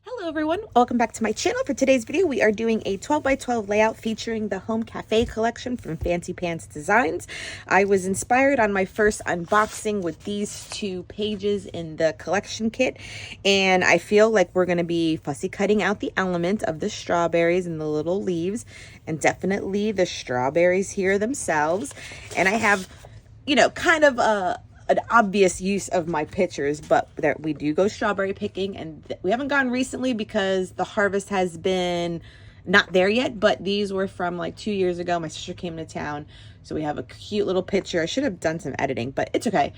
Hello everyone, welcome back to my channel. For today's video, we are doing a 12 by 12 layout featuring the Home Cafe collection from Fancy Pants Designs. I was inspired on my first unboxing with these two pages in the collection kit, and I feel like we're going to be fussy cutting out the element of the strawberries and the little leaves, and definitely the strawberries here themselves. And I have, kind of an obvious use of my pictures, but there we do go strawberry picking, and we haven't gone recently because the harvest has been not there yet, but these were from like 2 years ago. My sister came to town, so we have a cute little picture. I should have done some editing, but it's okay,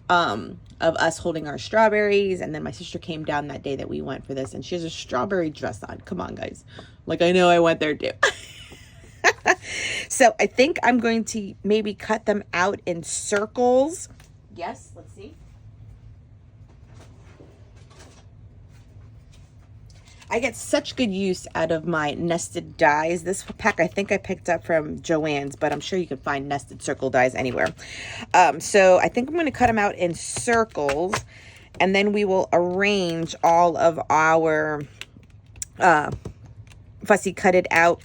of us holding our strawberries. And then my sister came down that day that we went for this, and she has a strawberry dress on. Come on, guys, like, I know I went there too. So I think I'm going to maybe cut them out in circles. Yes, let's see. I get such good use out of my nested dies. This pack I think I picked up from Joann's, but I'm sure you can find nested circle dies anywhere. So I think I'm going to cut them out in circles, and then we will arrange all of our fussy cutted out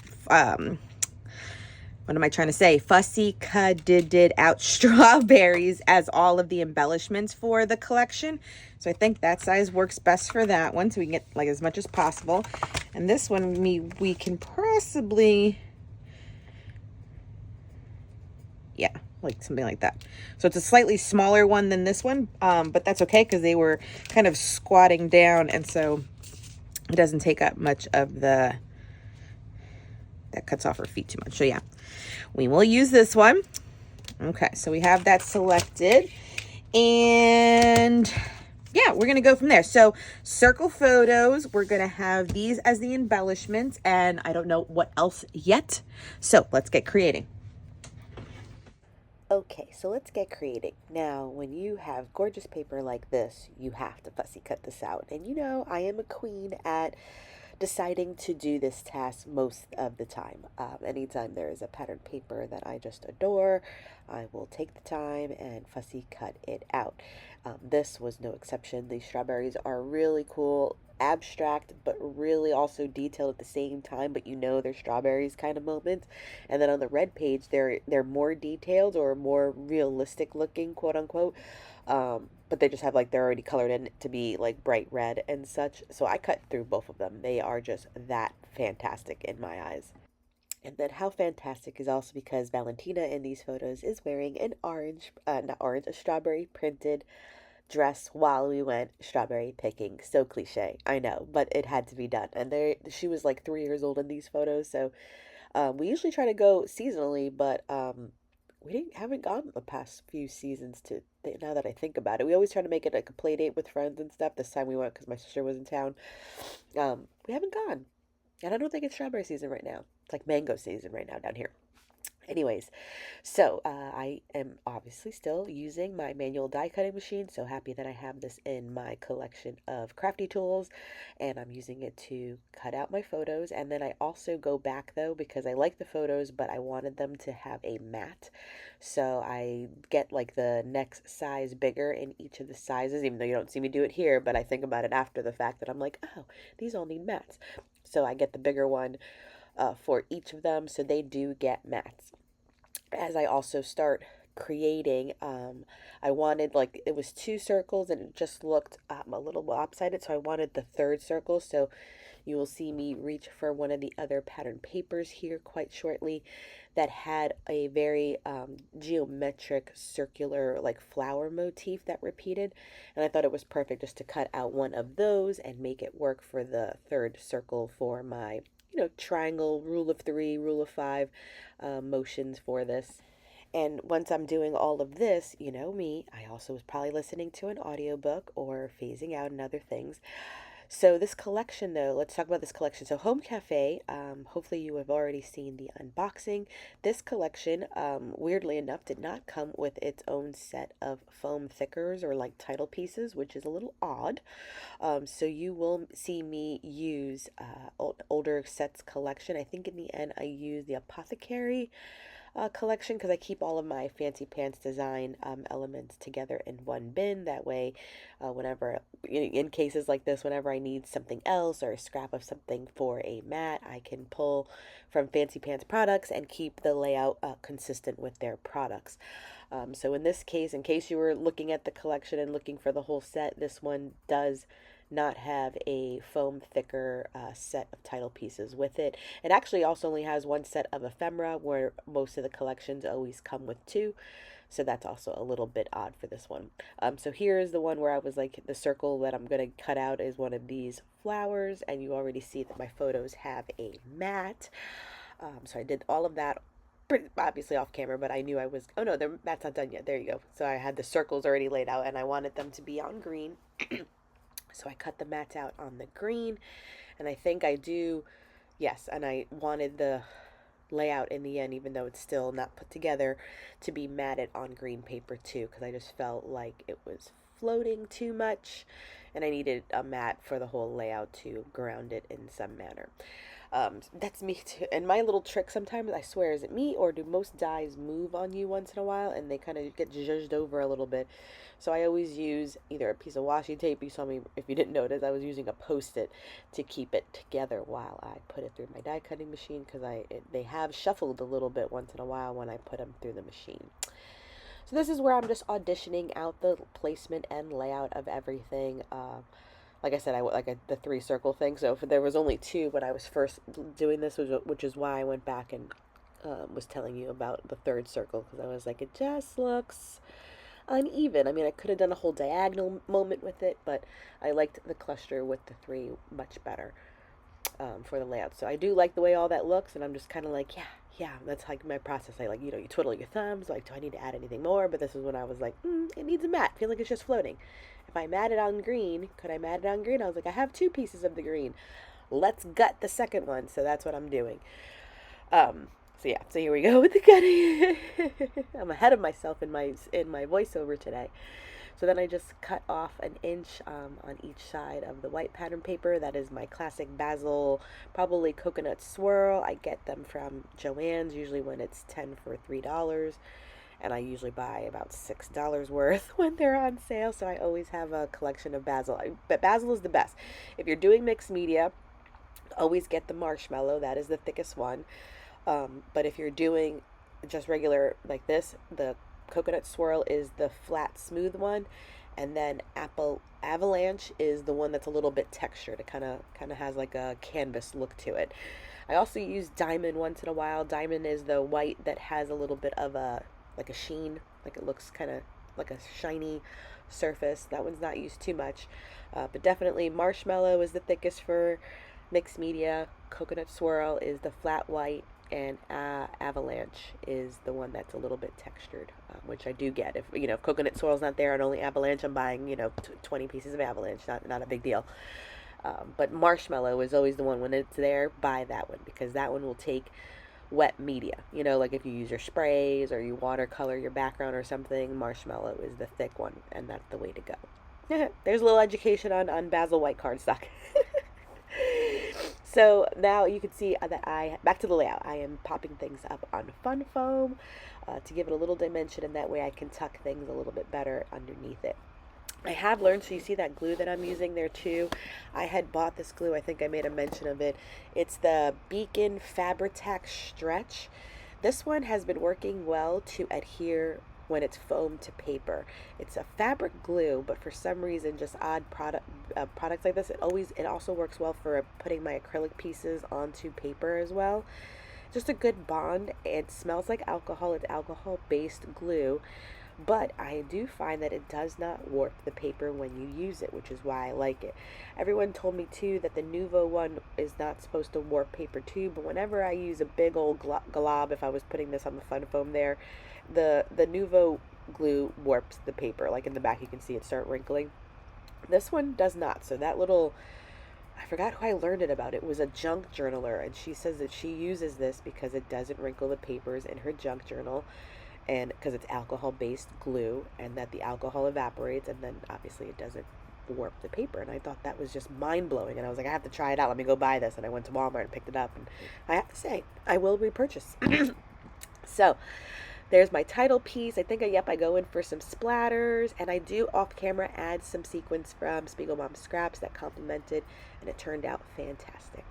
what am I trying to say? Fussy cutted out strawberries as all of the embellishments for the collection. So I think that size works best for that one, so we can get like as much as possible. And this one, we can possibly, yeah, like something like that. So it's a slightly smaller one than this one, but that's okay because they were kind of squatting down, and so it doesn't take up much of the, that cuts off her feet too much. So yeah, we will use this one. Okay, so we have that selected, and yeah, we're gonna go from there. So circle photos, we're gonna have these as the embellishments, and I don't know what else yet. So let's get creating. Okay, so let's get creating. Now, when you have gorgeous paper like this, you have to fussy cut this out. And you know, I am a queen at deciding to do this task most of the time. Anytime there is a patterned paper that I just adore, I will take the time and fussy cut it out. This was no exception. These strawberries are really cool, abstract, but really also detailed at the same time, but you know they're strawberries kind of moments. And then on the red page, they're more detailed or more realistic looking, quote unquote. But they just have like, they're already colored in to be like bright red and such. So I cut through both of them. They are just that fantastic in my eyes. And then how fantastic is also because Valentina in these photos is wearing an orange, not orange, a strawberry printed dress while we went strawberry picking. So cliche, I know, but it had to be done. And she was like 3 years old in these photos. So we usually try to go seasonally, but we haven't gone the past few seasons now that I think about it. We always try to make it like a play date with friends and stuff. This time we went because my sister was in town. We haven't gone. And I don't think it's strawberry season right now. It's like mango season right now down here. Anyways, so I am obviously still using my manual die cutting machine. So happy that I have this in my collection of crafty tools, and I'm using it to cut out my photos. And then I also go back though because I like the photos, but I wanted them to have a mat. So I get like the next size bigger in each of the sizes, even though you don't see me do it here, but I think about it after the fact that I'm like, oh, these all need mats. So I get the bigger one for each of them, so they do get mats. As I also start creating, I wanted, like, it was two circles and it just looked a little lopsided, so I wanted the third circle. So you will see me reach for one of the other pattern papers here quite shortly that had a very geometric circular like flower motif that repeated, and I thought it was perfect just to cut out one of those and make it work for the third circle for my triangle, rule of three, rule of five motions for this. And once I'm doing all of this, you know me, I also was probably listening to an audiobook or phasing out and other things. So this collection though, let's talk about this collection. So Home Cafe, hopefully you have already seen the unboxing. This collection, weirdly enough, did not come with its own set of foam thickers or like title pieces, which is a little odd. So you will see me use older sets collection. I think in the end I used the Apothecary collection because I keep all of my fancy pants design elements together in one bin. That way, whenever, in cases like this, whenever I need something else or a scrap of something for a mat, I can pull from fancy pants products and keep the layout consistent with their products. So in this case, in case you were looking at the collection and looking for the whole set, this one does not have a foam thicker set of title pieces with it. It actually also only has one set of ephemera, where most of the collections always come with two. So that's also a little bit odd for this one. So here is the one where I was like, the circle that I'm going to cut out is one of these flowers, and you already see that my photos have a mat. So I did all of that pretty obviously off camera, but I knew I was, oh no, that's not done yet. There you go. So I had the circles already laid out, and I wanted them to be on green. So I cut the mats out on the green, and I think I do, yes, and I wanted the layout in the end, even though it's still not put together, to be matted on green paper too, because I just felt like it was floating too much, and I needed a mat for the whole layout to ground it in some manner. That's me too. And my little trick sometimes, I swear, is it me or do most dies move on you once in a while and they kind of get zhuzhed over a little bit? So I always use either a piece of washi tape. You saw me, if you didn't notice, I was using a Post-it to keep it together while I put it through my die cutting machine, because they have shuffled a little bit once in a while when I put them through the machine. So this is where I'm just auditioning out the placement and layout of everything. Like I said, the 3 circle thing. So there was only 2 when I was first doing this, which is why I went back and was telling you about the 3rd circle, because I was like, it just looks uneven. I mean, I could have done a whole diagonal moment with it, but I liked the cluster with the 3 much better for the layout. So I do like the way all that looks, and I'm just kind of like, yeah, that's like my process. I like, you twiddle your thumbs, like, do I need to add anything more? But this is when I was like, it needs a mat. I feel like it's just floating. If I mat it on green, could I mat it on green? I was like, I have 2 pieces of the green. Let's gut the second one. So that's what I'm doing. So here we go with the cutting. I'm ahead of myself in my voiceover today. So then I just cut off an inch on each side of the white pattern paper. That is my classic basil, probably coconut swirl. I get them from Joann's, usually when it's 10 for $3. And I usually buy about $6 worth when they're on sale. So I always have a collection of basil. But basil is the best. If you're doing mixed media, always get the marshmallow. That is the thickest one. But if you're doing just regular like this, the coconut swirl is the flat, smooth one. And then avalanche is the one that's a little bit textured. It kind of has like a canvas look to it. I also use diamond once in a while. Diamond is the white that has a little bit of a sheen, like it looks kind of like a shiny surface. That one's not used too much, but definitely marshmallow is the thickest for mixed media. Coconut swirl is the flat white, and avalanche is the one that's a little bit textured, which I do get. If coconut swirl's not there and only avalanche, I'm buying 20 pieces of avalanche. Not a big deal. But marshmallow is always the one, when it's there, buy that one, because that one will take wet media. Like if you use your sprays or you watercolor your background or something, marshmallow is the thick one, and that's the way to go. There's a little education on basil white cardstock. So now you can see that back to the layout, I am popping things up on fun foam to give it a little dimension, and that way I can tuck things a little bit better underneath it. I have learned, so you see that glue that I'm using there too. I had bought this glue, I think I made a mention of it. It's the Beacon Fabri-Tac Stretch. This one has been working well to adhere when it's foamed to paper. It's a fabric glue, but for some reason, just odd products like this, it also works well for putting my acrylic pieces onto paper as well. Just a good bond. It smells like alcohol. It's alcohol-based glue. But I do find that it does not warp the paper when you use it, which is why I like it. Everyone told me too that the Nuvo one is not supposed to warp paper too, but whenever I use a big old glob, if I was putting this on the fun foam there, the Nuvo glue warps the paper. Like in the back you can see it start wrinkling. This one does not. So that little, I forgot who I learned it about. It was a junk journaler, and she says that she uses this because it doesn't wrinkle the papers in her junk journal, and because it's alcohol-based glue, and that the alcohol evaporates, and then obviously it doesn't warp the paper. And I thought that was just mind-blowing, and I was like, I have to try it out. Let me go buy this. And I went to Walmart and picked it up, and I have to say, I will repurchase. So there's my title piece. I think, I go in for some splatters, and I do off camera add some sequins from Spiegelmom scraps that complemented, and it turned out fantastic.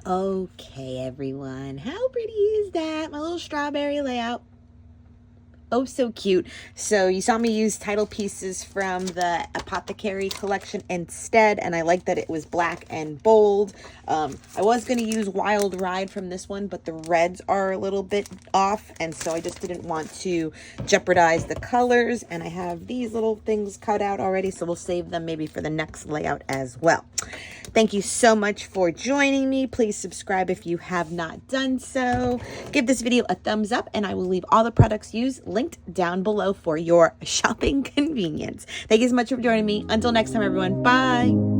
Okay, everyone, how pretty is that? My little strawberry layout. Oh, so cute. So you saw me use title pieces from the Apothecary collection instead, and I like that it was black and bold. I was going to use Wild Ride from this one, but the reds are a little bit off, and so I just didn't want to jeopardize the colors, and I have these little things cut out already, so we'll save them maybe for the next layout as well. Thank you so much for joining me. Please subscribe if you have not done so. Give this video a thumbs up, and I will leave all the products used linked down below for your shopping convenience. Thank you so much for joining me. Until next time, everyone. Bye.